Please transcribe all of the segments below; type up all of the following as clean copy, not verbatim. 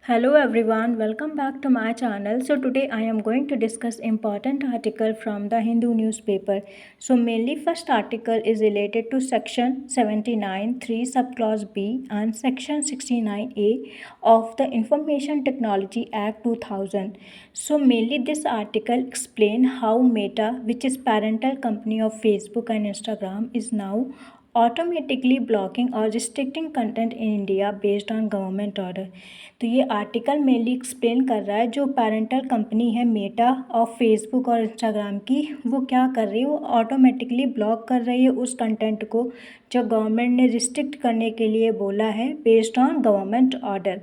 Hello everyone, welcome back to my channel. So today I am going to discuss important article from the Hindu newspaper. So mainly first article is related to section 79 3 subclause B and section 69A of the Information Technology Act 2000. So mainly this article explain how Meta, which is parental company of Facebook and Instagram, is now automatically blocking or restricting content in India based on government order. तो ये article mainly explain कर रहा है जो parental company है Meta और Facebook और Instagram की, वो क्या कर रही है, वो ऑटोमेटिकली ब्लॉक कर रही है उस कंटेंट को जो गवर्नमेंट ने रिस्ट्रिक्ट करने के लिए बोला है based on government order.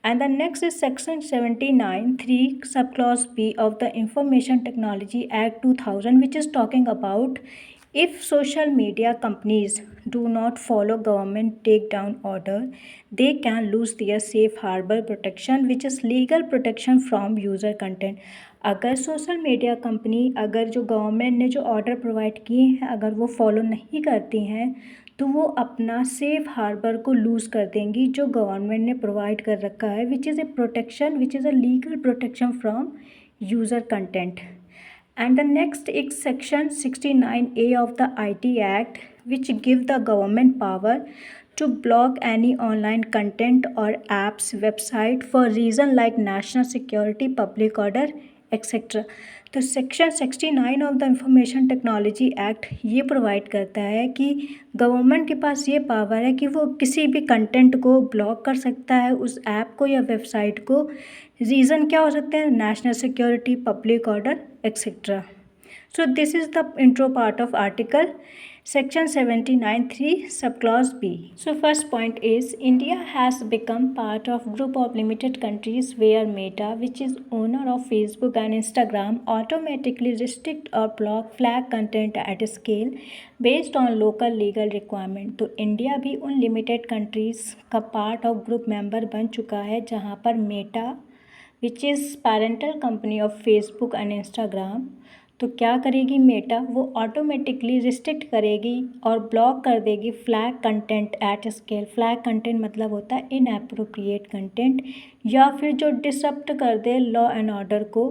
And the next is section 79 3 subclause B of the Information Technology Act 2000, which is talking about if social media companies do not follow government takedown order, they can lose their safe harbor protection, which is legal protection from user content. अगर social media company, अगर जो government ने जो order provide किए हैं अगर वो follow नहीं करती हैं तो वो अपना सेफ हार्बर को लूज़ कर देंगी जो गवर्नमेंट ने प्रोवाइड कर रखा है, which is a protection, which is a legal protection from user content. And the next is section 69A of the IT Act, which give the government power to block any online content or apps website for reason like national security, public order, etc. तो section 69 of the information technology act ये provide करता है कि government के पास ये power है कि वो किसी भी कंटेंट को ब्लॉक कर सकता है, उस ऐप को या वेबसाइट को. रीज़न क्या हो सकते हैं? National security, public order, etcetera. So this is the intro part of article section 79 3 subclause B. So first point is India has become part of group of limited countries where Meta, which is owner of Facebook and Instagram, automatically restrict or block flag content at scale based on local legal requirement. तो India भी उन limited countries का part of group member बन चुका है जहाँ पर Meta, which is parental company of Facebook and Instagram, तो क्या करेगी मेटा, वो ऑटोमेटिकली रिस्ट्रिक्ट करेगी और ब्लॉक कर देगी flag content at scale. Flag content मतलब होता है इनएप्रोप्रिएट कंटेंट या फिर जो डिसरप्ट कर दे लॉ एंड ऑर्डर को.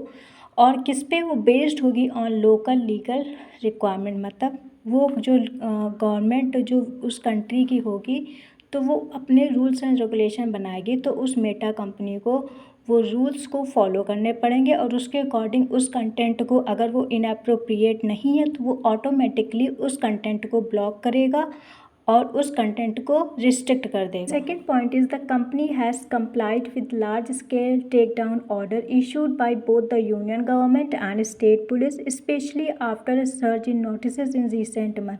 और किस पे वो बेस्ड होगी? On local legal requirement. मतलब वो जो गवर्नमेंट जो उस कंट्री की होगी तो वो अपने रूल्स एंड रेगुलेशन बनाएगी, तो उस मेटा कंपनी को वो रूल्स को फॉलो करने पड़ेंगे और उसके अकॉर्डिंग उस कंटेंट को, अगर वो इनएप्रोप्रिएट नहीं है तो वो ऑटोमेटिकली उस कंटेंट को ब्लॉक करेगा और उस कंटेंट को रिस्ट्रिक्ट कर देगा. Second point is the company has complied with large scale take down order issued by both the union government and state police, specially after a surge in notices in recent month.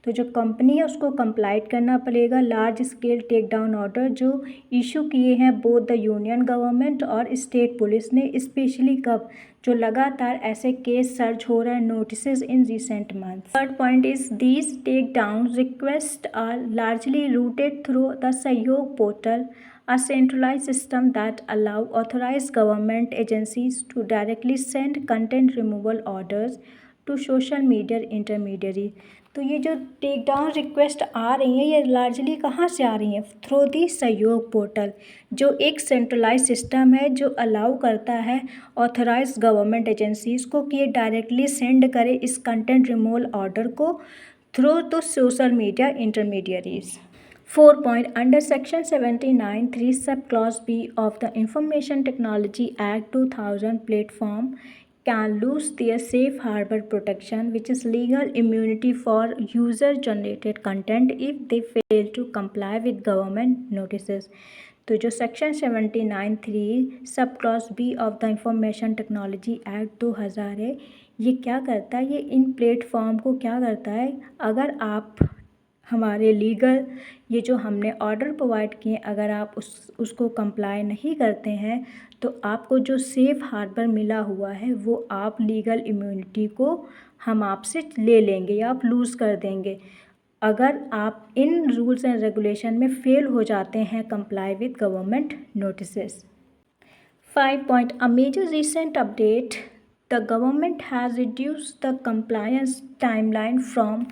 तो जो company है उसको complied करना पड़ेगा large scale take down order जो issue किए हैं both the union government और स्टेट पुलिस ने, स्पेशली कब, जो लगातार ऐसे केस सर्च हो रहे हैं notices in recent month. Third point is these take down request are largely routed through the Sahyog portal, a centralized system that allow authorized government agencies to directly send content removal orders to social media intermediary. तो ये जो take down request आ रही हैं ये largely कहाँ से आ रही हैं? थ्रू दी सहयोग पोर्टल, जो एक सेंट्रलाइज सिस्टम है जो अलाउ करता है ऑथराइज गवर्नमेंट एजेंसीज को कि ये डायरेक्टली सेंड करे इस कंटेंट रिमूवल ऑर्डर को through to social media intermediaries. 4 point under section 79 3 subclause B of the Information Technology Act 2000, platform can lose their safe harbor protection, which is legal immunity for user generated content if they fail to comply with government notices. तो जो section 79 3 sub clause B of the information technology act 2000 है, ये क्या करता है? ये इन platform को क्या करता है, अगर आप हमारे लीगल ये जो हमने ऑर्डर प्रोवाइड किए अगर आप उसको कंप्लाई नहीं करते हैं तो आपको जो सेफ़ हार्बर मिला हुआ है वो आप लीगल इम्यूनिटी को हम आपसे ले लेंगे या आप लूज़ कर देंगे अगर आप इन रूल्स एंड रेगुलेशन में फेल हो जाते हैं comply with government notices. 5 point a major recent update, the government has reduced the compliance timeline from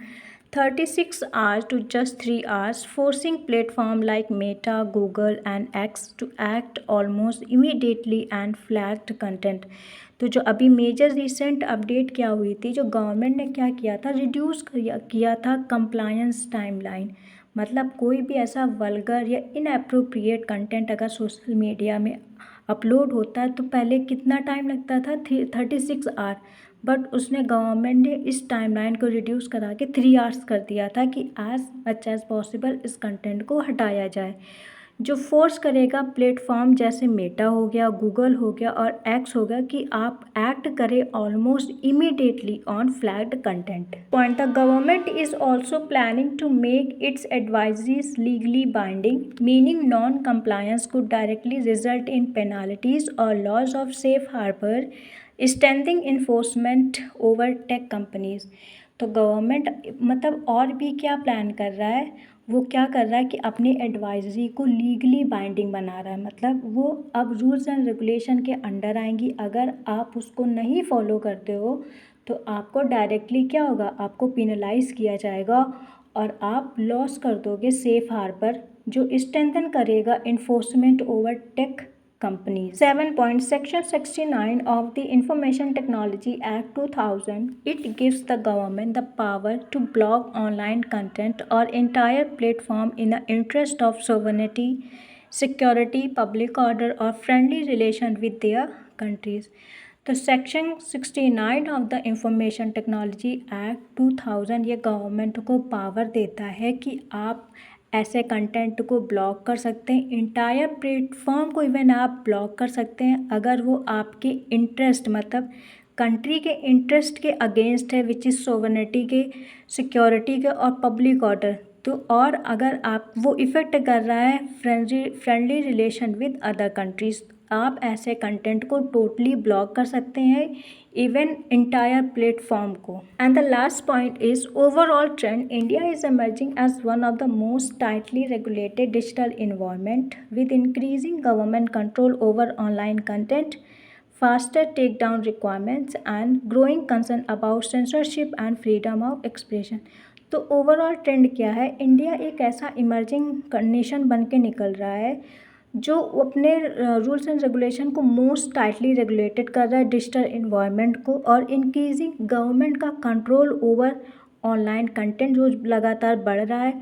36 hours to just 3 hours, forcing platform like Meta, Google and X to act almost immediately and flagged content। तो जो अभी major recent update क्या हुई थी, जो government ने क्या किया था, रिड्यूस किया था कंप्लायंस टाइमलाइन। मतलब कोई भी ऐसा वल्गर या इनएप्रोप्रिएट कंटेंट अगर सोशल मीडिया में अपलोड होता है तो पहले कितना टाइम लगता था, 36 आवर, बट उसने गवर्नमेंट ने इस टाइमलाइन को रिड्यूस करा के 3 आवर्स कर दिया था कि एज मच एज़ पॉसिबल इस कंटेंट को हटाया जाए, जो फोर्स करेगा प्लेटफॉर्म जैसे मेटा हो गया, गूगल हो गया और एक्स हो गया कि आप एक्ट करें almost immediately on flagged content. Point, the government is also planning to make its advisories legally binding, meaning non compliance could directly result in penalties और loss of safe harbour, strengthening enforcement over tech companies. तो government मतलब और भी क्या plan कर रहा है, वो क्या कर रहा है कि अपनी एडवाइजरी को लीगली बाइंडिंग बना रहा है। मतलब वो अब रूल्स एंड रेगुलेशन के अंडर आएंगी, अगर आप उसको नहीं फॉलो करते हो तो आपको डायरेक्टली क्या होगा, आपको पिनलाइज किया जाएगा और आप लॉस कर दोगे सेफ हार्बर, जो स्ट्रेंथन करेगा enforcement over tech companies। 7 point Section 69 of the Information Technology Act 2000, it gives the government the power to block online content or entire platform in the interest of sovereignty, security, public order or friendly relation with their countries। तो section 69 of the information technology act 2000 ये government को power देता है कि आप ऐसे content को block कर सकते हैं, इंटायर प्लेटफॉर्म को इवन आप ब्लॉक कर सकते हैं अगर वो आपके इंटरेस्ट मतलब कंट्री के इंटरेस्ट के अगेंस्ट है, विच इज़ सोवरेनिटी के, सिक्योरिटी के और पब्लिक ऑर्डर। तो और अगर आप वो इफ़ेक्ट कर रहा है friendly relation with other countries, आप ऐसे कंटेंट को टोटली ब्लॉक कर सकते हैं, इवन इंटायर प्लेटफॉर्म को। And the last point is overall trend, India is emerging as one of the most tightly regulated digital environment with increasing government control over online content, faster takedown requirements and growing concern about censorship and freedom of expression। तो overall trend क्या है, India एक ऐसा emerging nation बन के निकल रहा है जो अपने रूल्स एंड रेगुलेशन को मोस्ट टाइटली रेगुलेटेड कर रहा है, डिजिटल इन्वायरमेंट को, और इंक्रीजिंग गवर्नमेंट का कंट्रोल ओवर ऑनलाइन कंटेंट जो लगातार बढ़ रहा है,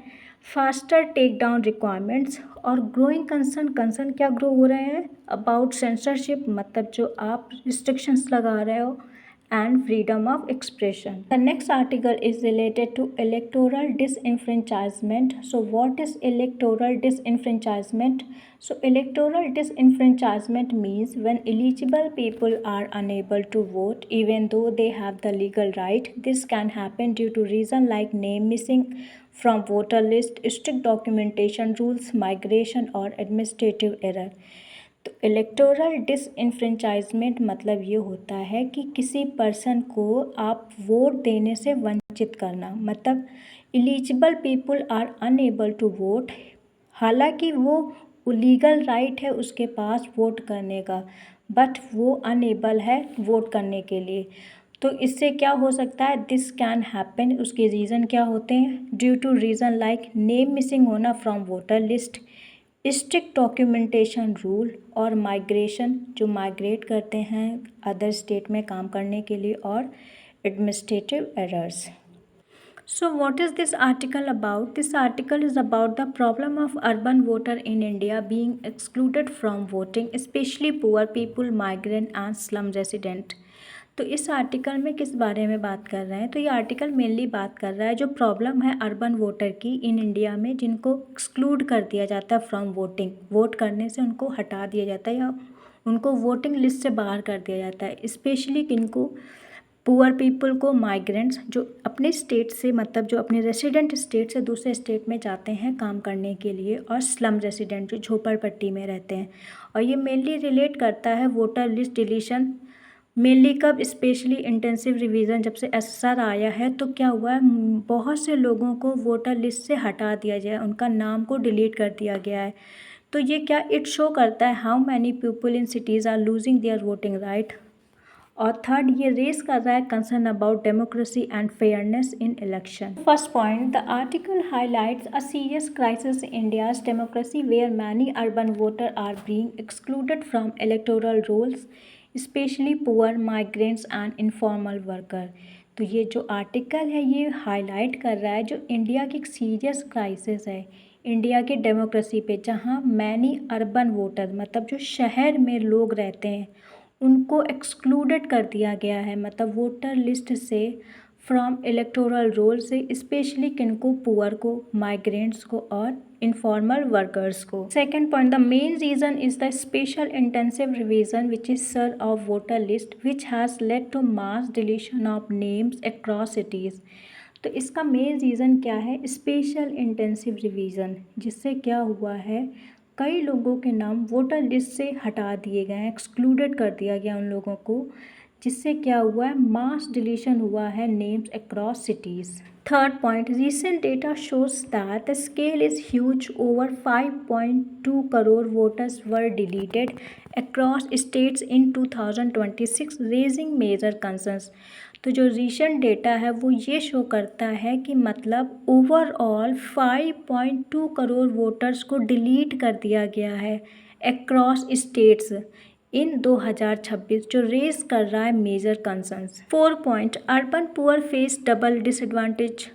फास्टर टेक डाउन रिक्वायरमेंट्स और ग्रोइंग कंसर्न क्या ग्रो हो रहे हैं अबाउट सेंसरशिप, मतलब जो आप रिस्ट्रिक्शंस लगा रहे हो, and freedom of expression। The next article is related to electoral disenfranchisement। So what is electoral disenfranchisement? So electoral disenfranchisement means when eligible people are unable to vote even though they have the legal right। This can happen due to reason like name missing from voter list, strict documentation rules, migration or administrative error। तो electoral disenfranchisement मतलब ये होता है कि किसी person को आप vote देने से वंचित करना, मतलब eligible people are unable to vote, हालांकि वो लीगल राइट है उसके पास वोट करने का, बट वो अनएबल है वोट करने के लिए। तो इससे क्या हो सकता है, दिस कैन हैपन, उसके रीज़न क्या होते हैं, due to reason like name missing होना from voter list, strict documentation rule और माइग्रेशन, जो माइग्रेट करते हैं अदर स्टेट में काम करने के लिए, और administrative errors. So what is this article about? This article is about the problem of urban voter in India being excluded from voting, especially poor people, migrant and slum resident। तो इस article में किस बारे में बात कर रहे हैं, तो ये आर्टिकल मेनली बात कर रहा है जो प्रॉब्लम है अर्बन वोटर की इन इंडिया में, जिनको एक्सक्लूड कर दिया जाता है फ्रॉम वोटिंग, वोट करने से उनको हटा दिया जाता है या उनको वोटिंग लिस्ट से बाहर कर दिया जाता है, स्पेशली किनको, पुअर पीपल को, माइग्रेंट्स जो अपने स्टेट से मतलब जो अपने रेसिडेंट स्टेट से दूसरे स्टेट में जाते हैं काम करने के लिए, और स्लम रेसिडेंट जो झोपड़पट्टी में रहते हैं। और ये मेनली रिलेट करता है वोटर लिस्ट डिलीशन, मेनली कब, स्पेशली इंटेंसिव रिवीजन जब से एसएसआर आया है तो क्या हुआ है, बहुत से लोगों को वोटर लिस्ट से हटा दिया गया, उनका नाम को डिलीट कर दिया गया है। तो ये क्या इट शो करता है how many people in cities are losing their voting right, और थर्ड ये रेस कर रहा है concern about democracy and fairness in election. First point, the article highlights a serious crisis in India's democracy where many urban voter are being excluded from electoral rolls, specially poor, migrants and informal worker. तो ये जो article है ये highlight कर रहा है जो India की एक सीरियस क्राइसिस है इंडिया की डेमोक्रेसी पे, जहाँ मैनी अर्बन वोटर मतलब जो शहर में लोग रहते हैं उनको एक्सक्लूडेड कर दिया गया है, मतलब वोटर लिस्ट से, फ्रॉम इलेक्टोरल रोल से, स्पेशली किनको, पुअर को, माइग्रेंट्स को और इनफॉर्मल वर्कर्स को। Second point, the main reason is the special intensive revision which is SIR of voter list which has led to mass deletion of names across cities. तो इसका main reason क्या है? Special intensive revision, जिससे क्या हुआ है कई लोगों के नाम वोटर लिस्ट से हटा दिए गए हैं, एक्सक्लूडेड कर दिया गया उन लोगों को, जिससे क्या हुआ है मास डिलीशन हुआ है names across cities. Third point, recent data shows that the scale is huge. Over 5.2 crore voters were deleted across states in 2026, raising major concerns. तो जो रिसेंट डेटा है वो ये शो करता है कि मतलब ओवरऑल 5.2 करोड़ वोटर्स को डिलीट कर दिया गया है अक्रॉस स्टेट्स इन 2026, जो रेस कर रहा है major concerns. 4 point, urban poor face double disadvantage.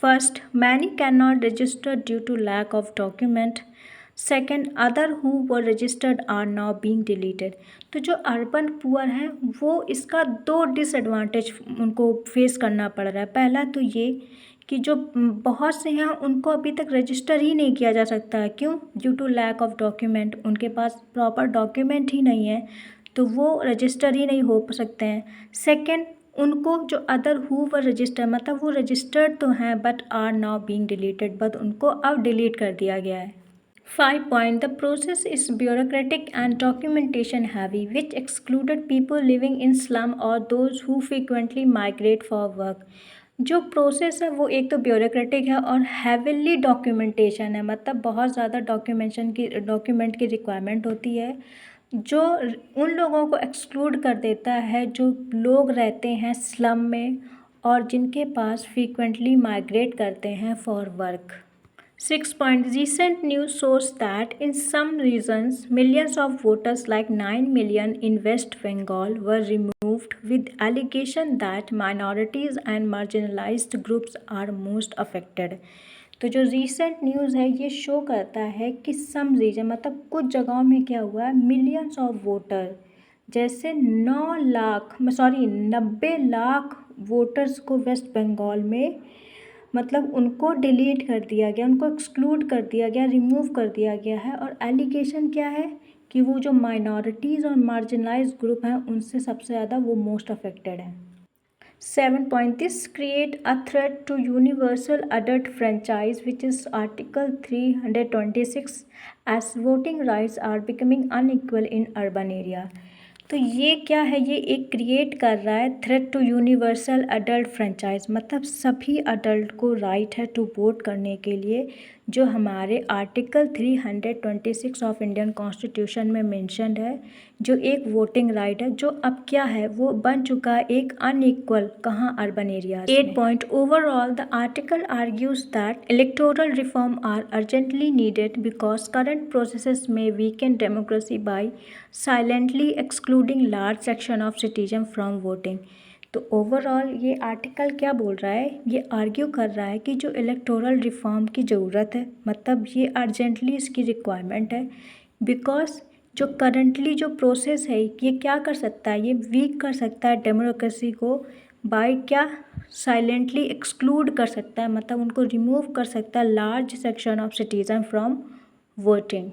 First, many can not register due to lack of document. Second, other who were registered are now being deleted. तो जो urban poor है वो इसका 2 disadvantage उनको face करना पड़ रहा है। पहला तो ये कि जो बहुत से हैं उनको अभी तक रजिस्टर ही नहीं किया जा सकता है। क्यों? Due to lack of document, उनके पास प्रॉपर डॉक्यूमेंट ही नहीं है तो वो रजिस्टर ही नहीं हो सकते हैं। सेकेंड, उनको जो अदर हु वर रजिस्टर मतलब वो रजिस्टर्ड तो हैं but are now being deleted, but उनको अब डिलीट कर दिया गया है। 5 point, the process is bureaucratic and documentation heavy, which excluded people living in slum or those who frequently migrate for work. जो प्रोसेस है वो एक तो ब्यूरोक्रेटिक है और हैविली डॉक्यूमेंटेशन है, मतलब बहुत ज़्यादा डॉक्यूमेंट की रिक्वायरमेंट होती है, जो उन लोगों को एक्सक्लूड कर देता है जो लोग रहते हैं स्लम में और जिनके पास फ्रीक्वेंटली माइग्रेट करते हैं for work. 6 point, recent news shows that in some regions millions of voters like 9 million in West Bengal were removed with allegation that minorities and marginalized groups are most affected. तो जो recent news है ये show करता है कि some region मतलब कुछ जगहों में क्या हुआ है, millions of voter जैसे 90 लाख वोटर्स को वेस्ट बंगाल में मतलब उनको डिलीट कर दिया गया, उनको एक्सक्लूड कर दिया गया, रिमूव कर दिया गया है। और एलिगेशन क्या है कि वो जो माइनॉरिटीज़ और मार्जिनलाइज्ड ग्रुप हैं उनसे सबसे ज़्यादा वो मोस्ट अफेक्टेड हैं। 7 point, this create a threat to universal adult franchise which is article 326 as voting rights are becoming unequal in urban area. तो ये क्या है, ये एक क्रिएट कर रहा है threat to universal adult franchise, मतलब सभी अडल्ट को राइट है टू वोट करने के लिए, जो हमारे आर्टिकल 326 ऑफ इंडियन कॉन्स्टिट्यूशन में मेंशन्ड है, जो एक वोटिंग राइट है, जो अब क्या है वो बन चुका है एक अनइक्वल, कहाँ, urban area. 8 point, overall the article argues that electoral reform are urgently needed because current processes में weaken democracy by silently excluding large section of citizen from voting. तो ओवरऑल ये आर्टिकल क्या बोल रहा है, ये आर्ग्यू कर रहा है कि जो इलेक्टोरल रिफॉर्म की ज़रूरत है, मतलब ये अर्जेंटली इसकी रिक्वायरमेंट है, बिकॉज जो करंटली जो प्रोसेस है ये क्या कर सकता है, ये वीक कर सकता है डेमोक्रेसी को बाय क्या, साइलेंटली एक्सक्लूड कर सकता है, मतलब उनको रिमूव कर सकता है large section of citizen from voting.